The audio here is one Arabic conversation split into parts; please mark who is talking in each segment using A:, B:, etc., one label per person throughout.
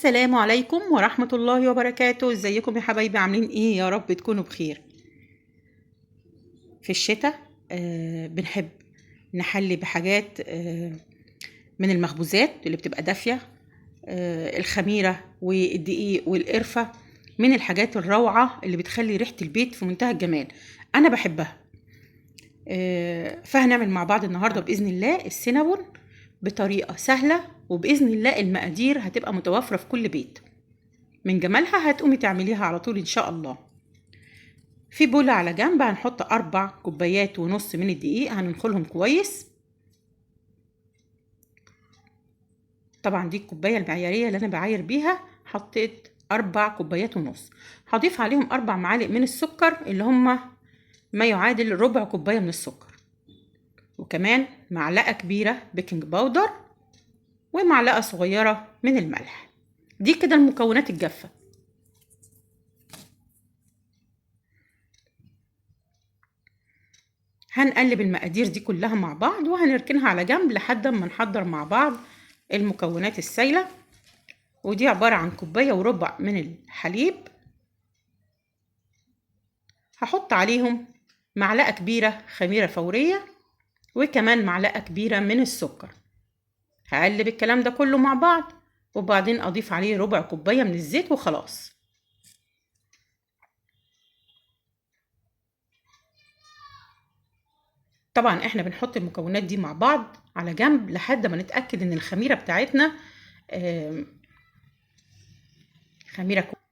A: السلام عليكم ورحمة الله وبركاته. ازيكم يا حبايبي؟ عاملين ايه؟ يا رب تكونوا بخير. في الشتاء بنحب نحلي بحاجات من المخبوزات اللي بتبقى دافية. الخميرة والدقيق والقرفة من الحاجات الروعة اللي بتخلي ريحة البيت في منتهى الجمال. انا بحبها. فهنعمل مع بعض النهاردة بإذن الله السينابون بطريقة سهلة، وبإذن الله المقادير هتبقى متوافرة في كل بيت. من جمالها هتقومي تعمليها على طول إن شاء الله. في بولة على جنب هنحط 4 كوبايات ونص من الدقيق، هننخلهم كويس. طبعا دي الكوباية المعيارية اللي أنا بعاير بيها، حطيت 4 كوبايات ونص. هضيف عليهم 4 معالق من السكر اللي هما ما يعادل ربع كوباية من السكر، وكمان معلقة كبيرة بيكنج باودر، ومعلقة صغيرة من الملح. دي كده المكونات الجافة. هنقلب المقادير دي كلها مع بعض وهنركنها على جنب لحد ما نحضر مع بعض المكونات السائلة. ودي عبارة عن كوباية وربع من الحليب. هحط عليهم معلقة كبيرة خميرة فورية، وكمان معلقة كبيرة من السكر. هقلب الكلام ده كله مع بعض، وبعدين اضيف عليه ربع كوباية من الزيت وخلاص. طبعا احنا بنحط المكونات دي مع بعض على جنب لحد ما نتأكد ان الخميرة بتاعتنا خميرة كويسة،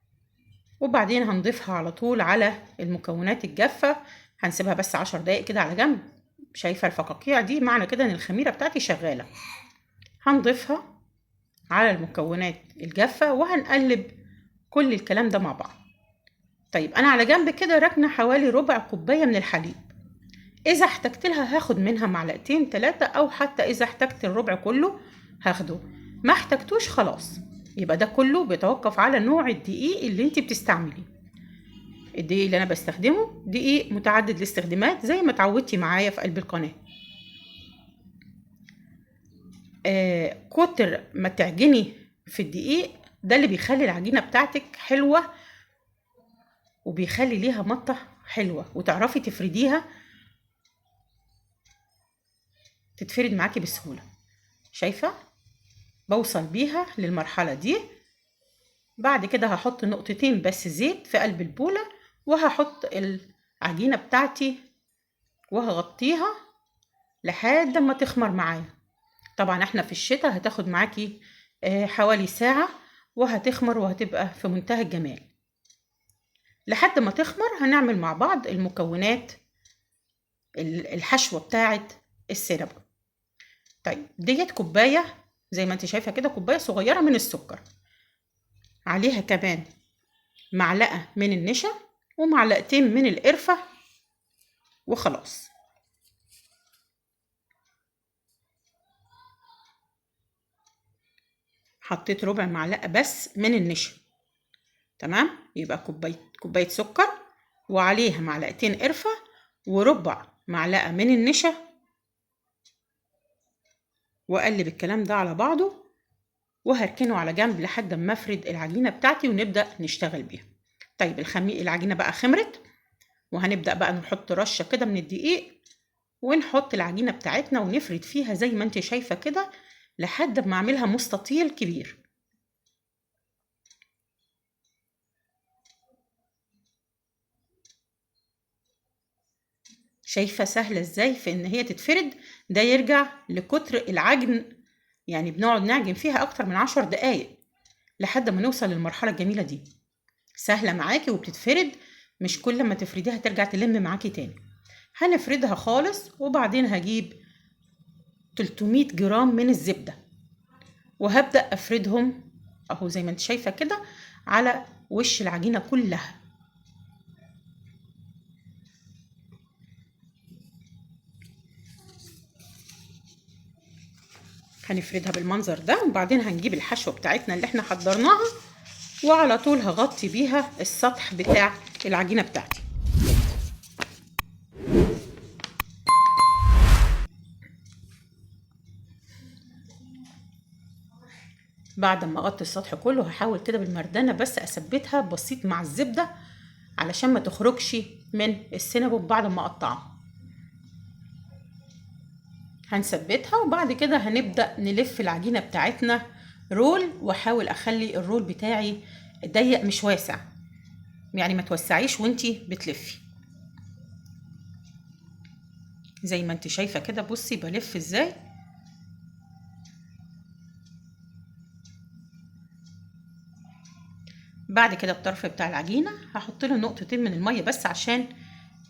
A: وبعدين هنضيفها على طول على المكونات الجافة. هنسيبها بس 10 دقايق كده على جنب. شايفة الفقاقيع دي؟ معنى كده ان الخميرة بتاعتي شغالة. هنضيفها على المكونات الجافة وهنقلب كل الكلام ده مع بعض. طيب انا على جنب كده راكنة حوالي ربع كوباية من الحليب. اذا احتجت لها هاخد منها معلقتين 3، او حتى اذا احتجت الربع كله هاخده. ما احتجتوش خلاص. يبقى ده كله بيتوقف على نوع الدقيق اللي انت بتستعمليه. الدقيق اللي انا بستخدمه دقيق متعدد الاستخدامات زي ما اتعودتي معايا في قلب القناة. كتر ما تعجني في الدقيق ده اللي بيخلي العجينة بتاعتك حلوة، وبيخلي ليها مطة حلوة، وتعرفي تفرديها تتفرد معاكي بسهولة. شايفة؟ بوصل بيها للمرحلة دي. بعد كده هحط نقطتين بس زيت في قلب البولة، وهحط العجينة بتاعتي وهغطيها لحد ما تخمر معايا. طبعا احنا في الشتاء هتاخد معاكي حوالي ساعة، وهتخمر وهتبقى في منتهى الجمال. لحد ما تخمر هنعمل مع بعض المكونات الحشوة بتاعت السينابون. طيب ديت كوباية زي ما انت شايفة كده، كوباية صغيرة من السكر، عليها كمان معلقة من النشا ومعلقتين من القرفة وخلاص. حطيت ربع معلقة بس من النشا. تمام، يبقى كوباية سكر وعليها معلقتين قرفة وربع معلقة من النشا، وأقلب الكلام ده على بعضه وهركنه على جنب لحد ما افرد العجينة بتاعتي ونبدأ نشتغل بيها. طيب العجينة بقى خمرت، وهنبدأ بقى نحط رشة كده من الدقيق ونحط العجينة بتاعتنا ونفرد فيها زي ما انت شايفة كده لحد ما اعملها مستطيل كبير. شايفة سهلة ازاي في ان هي تتفرد؟ ده يرجع لكتر العجن، يعني بنقعد نعجن فيها اكتر من 10 دقايق لحد ما نوصل للمرحلة الجميلة دي. سهلة معاكي وبتتفرد، مش كل ما تفرديها ترجع تلم معاكي تاني. هنفردها خالص، وبعدين هجيب 300 جرام من الزبدة وهبدأ افردهم اهو زي ما انت شايفة كده على وش العجينة كلها. هنفردها بالمنظر ده، وبعدين هنجيب الحشوة بتاعتنا اللي احنا حضرناها وعلى طول هغطي بيها السطح بتاع العجينة بتاعتي. بعد ما اغطي السطح كله هحاول كده بالمردانه بس اثبتها بسيط مع الزبده علشان ما تخرجش من السينابون بعد ما اقطعها. هنثبتها وبعد كده هنبدأ نلف العجينة بتاعتنا رول، واحاول اخلي الرول بتاعي ضيق مش واسع، يعني ما توسعيش وانتي بتلفي. زي ما انت شايفة كده، بصي بلف ازاي. بعد كده الطرف بتاع العجينة هحط له نقطتين من المية بس عشان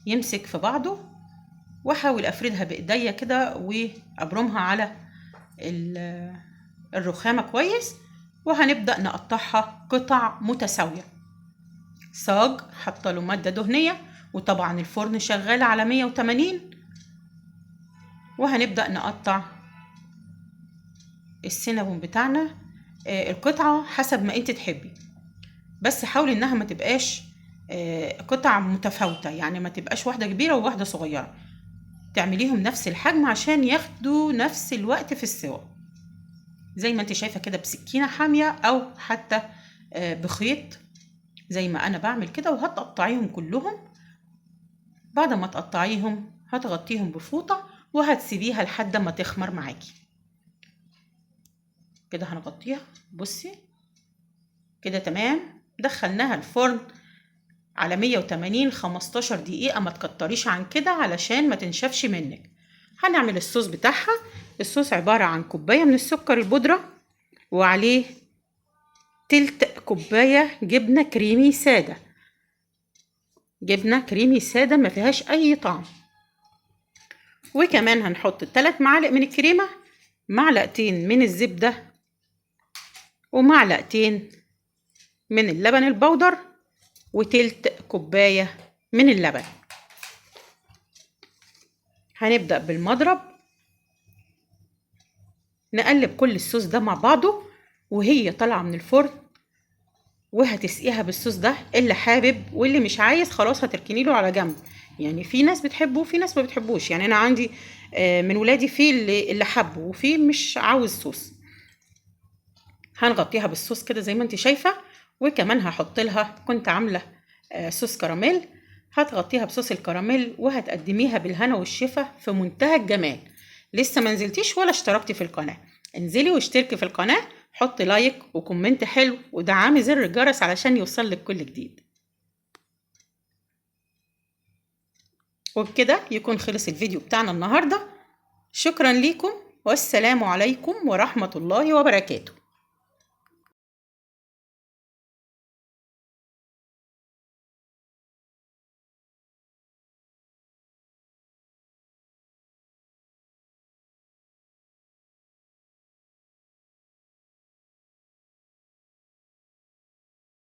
A: يمسك في بعضه، واحاول افردها بايديا كده وابرمها على الرخامة كويس، وهنبدأ نقطعها قطع متساوية. صاج حاطه له مادة دهنية، وطبعا الفرن شغال على 180، وهنبدأ نقطع السينابون بتاعنا القطعة حسب ما انت تحبي، بس حاولي انها ما تبقاش قطع متفاوتة، يعني ما تبقاش واحدة كبيرة وواحدة صغيرة، تعمليهم نفس الحجم عشان ياخدوا نفس الوقت في السوا. زي ما انت شايفة كده بسكينة حامية او حتى بخيط زي ما انا بعمل كده، وهتقطعيهم كلهم. بعد ما تقطعيهم هتغطيهم بفوطة وهتسيبيها لحد ما تخمر معاكي كده. هنغطيها، بصي كده تمام. دخلناها الفرن على 180 15 دقيقة، ما تكتريش عن كده علشان ما تنشفش منك. هنعمل الصوص بتاعها. الصوص عبارة عن كوباية من السكر البودرة، وعليه تلت كوباية جبنة كريمي سادة، جبنة كريمي سادة ما فيهاش اي طعم. وكمان هنحط 3 معالق من الكريمة، معلقتين من الزبدة، ومعلقتين من اللبن البودر، وتلت كوباية من اللبن. هنبدأ بالمضرب نقلب كل الصوص ده مع بعضه وهي طالعة من الفرن، وهتسقيها بالصوص ده. اللي حابب واللي مش عايز خلاص هتركني له على جنب، يعني في ناس بتحبه وفي ناس ما بتحبوش. يعني انا عندي من ولادي في اللي حبه وفي مش عاوز صوص. هنغطيها بالصوص كده زي ما انت شايفة، وكمان هحط لها، كنت عاملة صوص كراميل، هتغطيها بصوص الكراميل وهتقدميها بالهنا والشفا في منتهى الجمال. لسه ما نزلتيش ولا اشتركتي في القناة؟ انزلي واشتركي في القناة، حطي لايك وكومنت حلو ودعمي زر الجرس علشان يوصل لك كل جديد. وبكده يكون خلص الفيديو بتاعنا النهاردة. شكرا ليكم، والسلام عليكم ورحمة الله وبركاته.